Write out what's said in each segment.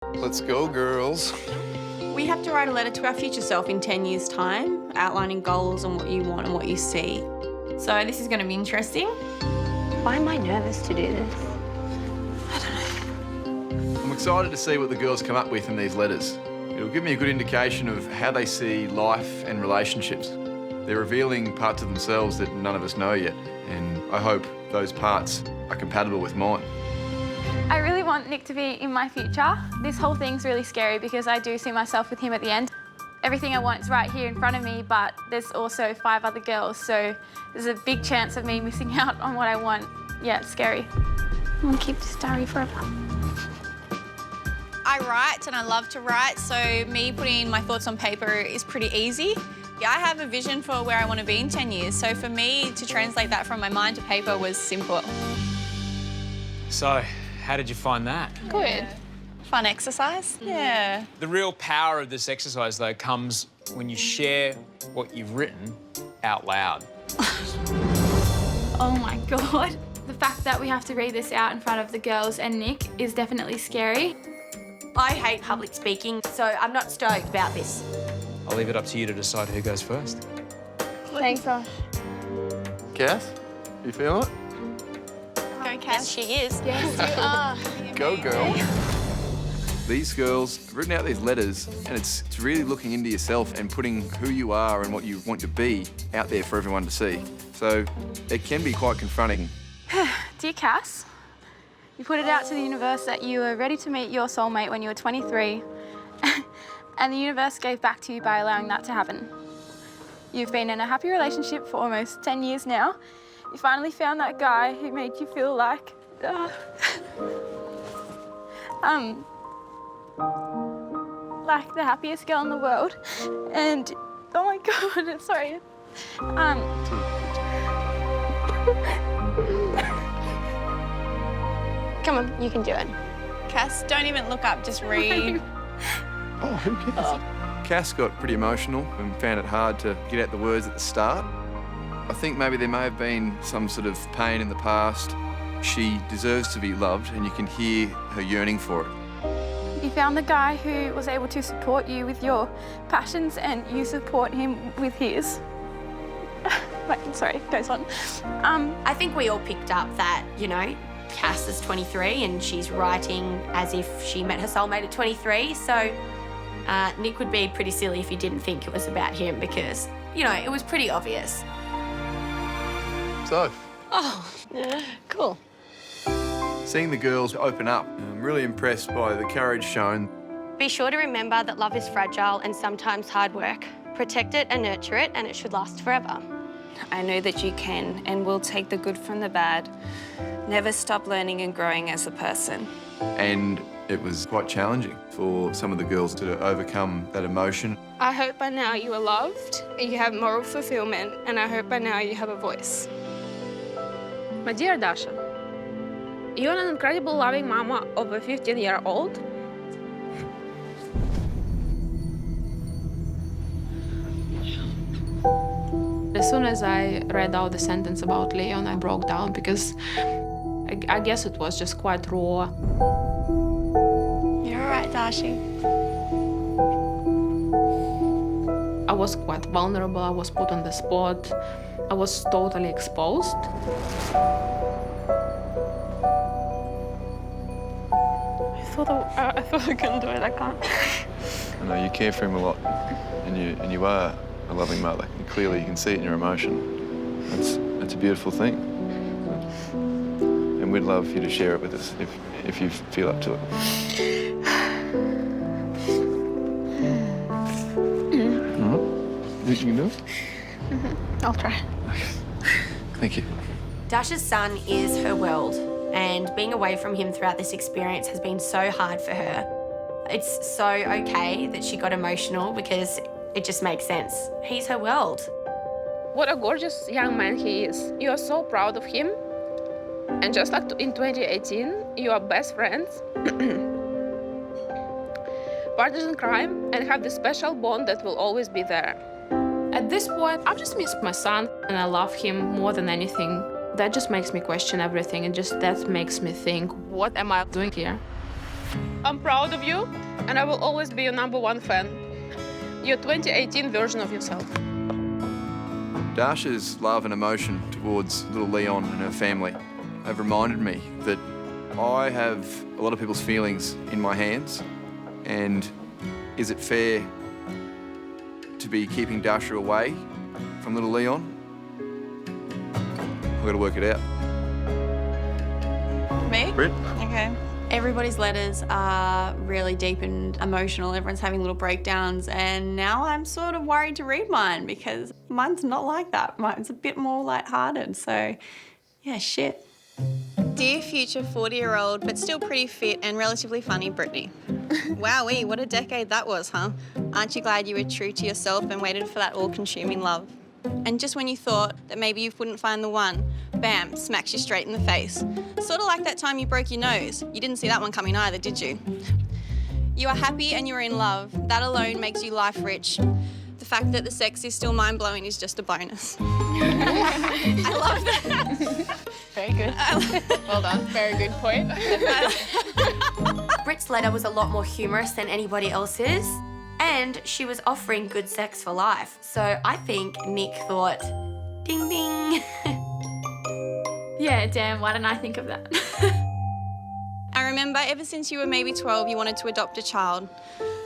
Let's go, girls. We have to write a letter to our future self in 10 years' time, outlining goals and what you want and what you see. So this is going to be interesting. Why am I nervous to do this? I'm excited to see what the girls come up with in these letters. It'll give me a good indication of how they see life and relationships. They're revealing parts of themselves that none of us know yet, and I hope those parts are compatible with mine. I really want Nick to be in my future. This whole thing's really scary because I do see myself with him at the end. Everything I want is right here in front of me, but there's also 5 other girls, so there's a big chance of me missing out on what I want. Yeah, it's scary. I'm gonna keep this diary forever. I write and I love to write, so me putting my thoughts on paper is pretty easy. I have a vision for where I want to be in 10 years, so for me to translate that from my mind to paper was simple. So, how did you find that? Good. Fun exercise? Yeah. The real power of this exercise, though, comes when you share what you've written out loud. Oh my God. The fact that we have to read this out in front of the girls and Nick is definitely scary. I hate public speaking, so I'm not stoked about this. I'll leave it up to you to decide who goes first. Thanks, Josh. Cass, you feeling it? Go, Cass. She is. Yes, you are. Go, girl. These girls have written out these letters, and it's really looking into yourself and putting who you are and what you want to be out there for everyone to see. So it can be quite confronting. Dear Cass, you put it out to the universe that you were ready to meet your soulmate when you were 23, and the universe gave back to you by allowing that to happen. You've been in a happy relationship for almost 10 years now. You finally found that guy who made you feel like, like the happiest girl in the world. And, oh my God, I'm sorry. Come on, you can do it. Cass, don't even look up, just read. Oh, who cares? Cass got pretty emotional and found it hard to get out the words at the start. I think maybe there may have been some sort of pain in the past. She deserves to be loved, and you can hear her yearning for it. You found the guy who was able to support you with your passions and you support him with his. Wait, sorry, goes on. I think we all picked up that, you know, Cass is 23 and she's writing as if she met her soulmate at 23. So Nick would be pretty silly if he didn't think it was about him because, you know, it was pretty obvious. So, Oh, cool. seeing the girls open up, I'm really impressed by the courage shown. Be sure to remember that love is fragile and sometimes hard work. Protect it and nurture it, and it should last forever. I know that you can and will take the good from the bad. Never stop learning and growing as a person. And it was quite challenging for some of the girls to overcome that emotion. I hope by now you are loved, you have moral fulfillment, and I hope by now you have a voice. My dear Dasha, you're an incredible loving mama of a 15-year-old. As soon as I read out the sentence about Leon, I broke down because I guess it was just quite raw. You're all right, Dashi. I was quite vulnerable, I was put on the spot, I was totally exposed. I thought I couldn't do it, I can't. I know you care for him a lot, and you are a loving mother. And clearly, you can see it in your emotion. It's a beautiful thing, and we'd love you to share it with us if you feel up to it. You can do it? I'll try. Thank you. Dasha's son is her world, and being away from him throughout this experience has been so hard for her. It's so okay that she got emotional because it just makes sense. He's her world. What a gorgeous young man he is. You are so proud of him. And just like in 2018, you are best friends, partners in crime, and have this special bond that will always be there. At this point, I just miss my son, and I love him more than anything. That just makes me question everything, and just that makes me think, what am I doing here? I'm proud of you, and I will always be your #1 fan. Your 2018 version of yourself. Dasha's love and emotion towards little Leon and her family have reminded me that I have a lot of people's feelings in my hands, and is it fair to be keeping Dasha away from little Leon? I've got to work it out. Me? Britt? Okay. Everybody's letters are really deep and emotional. Everyone's having little breakdowns, and now I'm sort of worried to read mine because mine's not like that. Mine's a bit more lighthearted, so yeah, shit. Dear future 40-year-old, but still pretty fit and relatively funny Brittany. Wowee, what a decade that was, huh? Aren't you glad you were true to yourself and waited for that all-consuming love? And just when you thought that maybe you wouldn't find the one, bam, smacks you straight in the face. Sort of like that time you broke your nose. You didn't see that one coming either, did you? You are happy and you are in love. That alone makes you life rich. The fact that the sex is still mind-blowing is just a bonus. I love that. Very good. Well done. Very good point. Britt's letter was a lot more humorous than anybody else's, and she was offering good sex for life. So I think Nick thought, ding ding. Yeah, damn, why didn't I think of that? I remember ever since you were maybe 12, you wanted to adopt a child,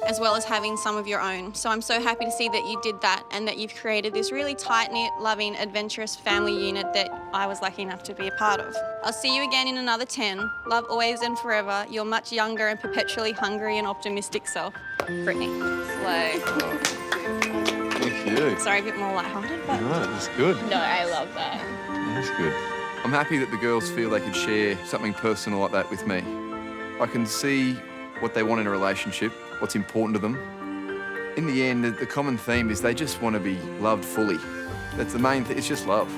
as well as having some of your own. So I'm so happy to see that you did that and that you've created this really tight-knit, loving, adventurous family unit that I was lucky enough to be a part of. I'll see you again in another 10. Love always and forever, your much younger and perpetually hungry and optimistic self. Brittany. Slow. Thank you. Sorry, a bit more lighthearted, but... No, that's good. No, I love that. That's good. I'm happy that the girls feel they could share something personal like that with me. I can see what they want in a relationship, what's important to them. In the end, the common theme is they just want to be loved fully. That's the main thing, it's just love.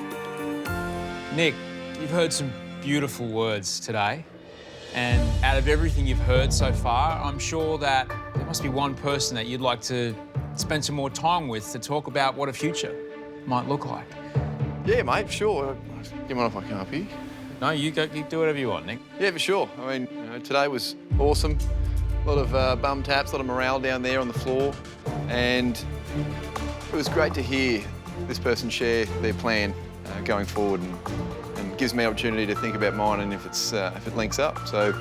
Nick, you've heard some beautiful words today. And out of everything you've heard so far, I'm sure that there must be one person that you'd like to spend some more time with to talk about what a future might look like. Yeah, mate, sure. You mind if I come up here? No, you go, you do whatever you want, Nick. Yeah, for sure. I mean, today was awesome. A lot of bum taps, a lot of morale down there on the floor. And it was great to hear this person share their plan going forward and gives me an opportunity to think about mine and if it links up. So.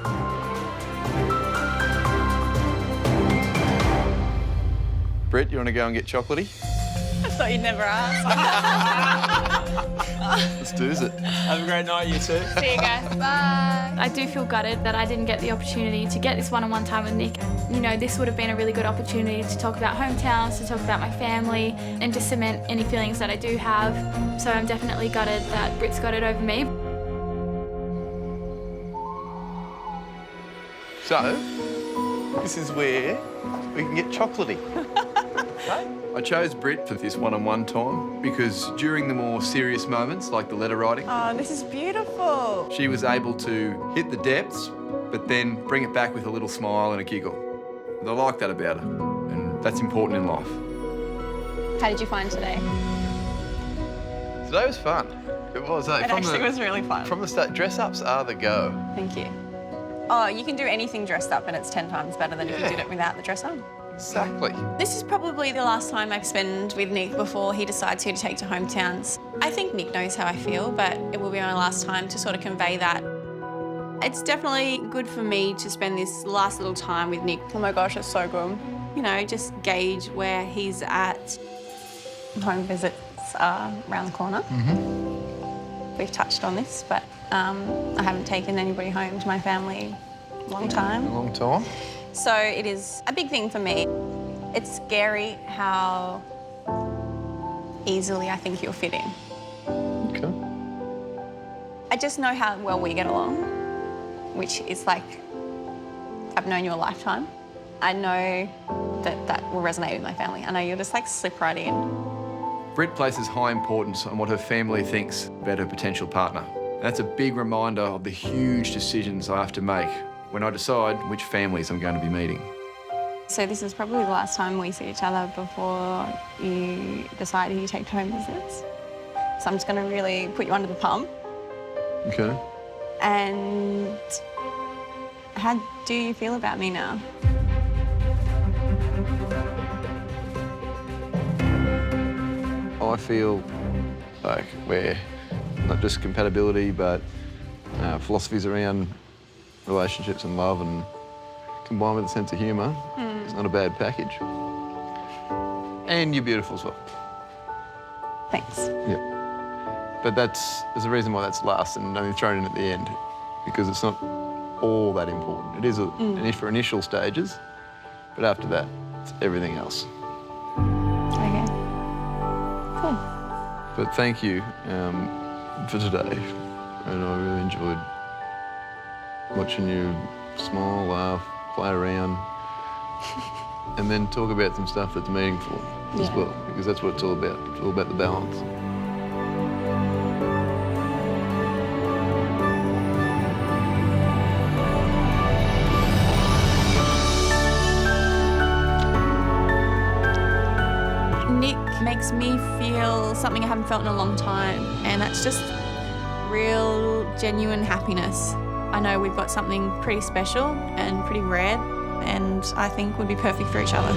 Britt, you want to go and get chocolatey? I thought you'd never ask. Let's do it. Have a great night, you two. See you guys. Bye. I do feel gutted that I didn't get the opportunity to get this one-on-one time with Nick. You know, this would have been a really good opportunity to talk about hometowns, to talk about my family, and to cement any feelings that I do have. So I'm definitely gutted that Britt's got it over me. So, this is where we can get chocolatey. I chose Britt for this one-on-one time because during the more serious moments, like the letter writing, Oh, this is beautiful. she was able to hit the depths, but then bring it back with a little smile and a giggle. And I like that about her, and that's important in life. How did you find today? Today was fun. It was, eh? It actually was really fun. From the start, dress-ups are the go. Thank you. Oh, you can do anything dressed up and it's 10 times better than if you did it without the dress on. Exactly. This is probably the last time I spend with Nick before he decides who to take to hometowns. I think Nick knows how I feel, but it will be my last time to sort of convey that. It's definitely good for me to spend this last little time with Nick. Oh my gosh, it's so good. You know, just gauge where he's at. Home visits are around the corner. We've touched on this, but I haven't taken anybody home to my family a long time. A long time. So it is a big thing for me. It's scary how easily I think you'll fit in. Okay. I just know how well we get along, which is like, I've known you a lifetime. I know that that will resonate with my family. I know you'll just like slip right in. Britt places high importance on what her family thinks about her potential partner. And that's a big reminder of the huge decisions I have to make when I decide which families I'm going to be meeting. So this is probably the last time we see each other before you decide who you take to home visits. So I'm just going to really put you under the pump. Okay. And How do you feel about me now? I feel like we're not just compatibility, but philosophies around relationships and love, and combined with a sense of humour, it's not a bad package. And you're beautiful as well. Thanks. Yeah. But there's a reason why that's last and only thrown in at the end, because it's not all that important. It is for initial stages, but after that, it's everything else. Okay. Cool. But thank you for today, and I really enjoyed watching you smile, laugh, play around, and then talk about some stuff that's meaningful as well, because that's what it's all about. It's all about the balance. Nick makes me feel something I haven't felt in a long time, and that's just real, genuine happiness. I know we've got something pretty special and pretty rare, and I think would be perfect for each other.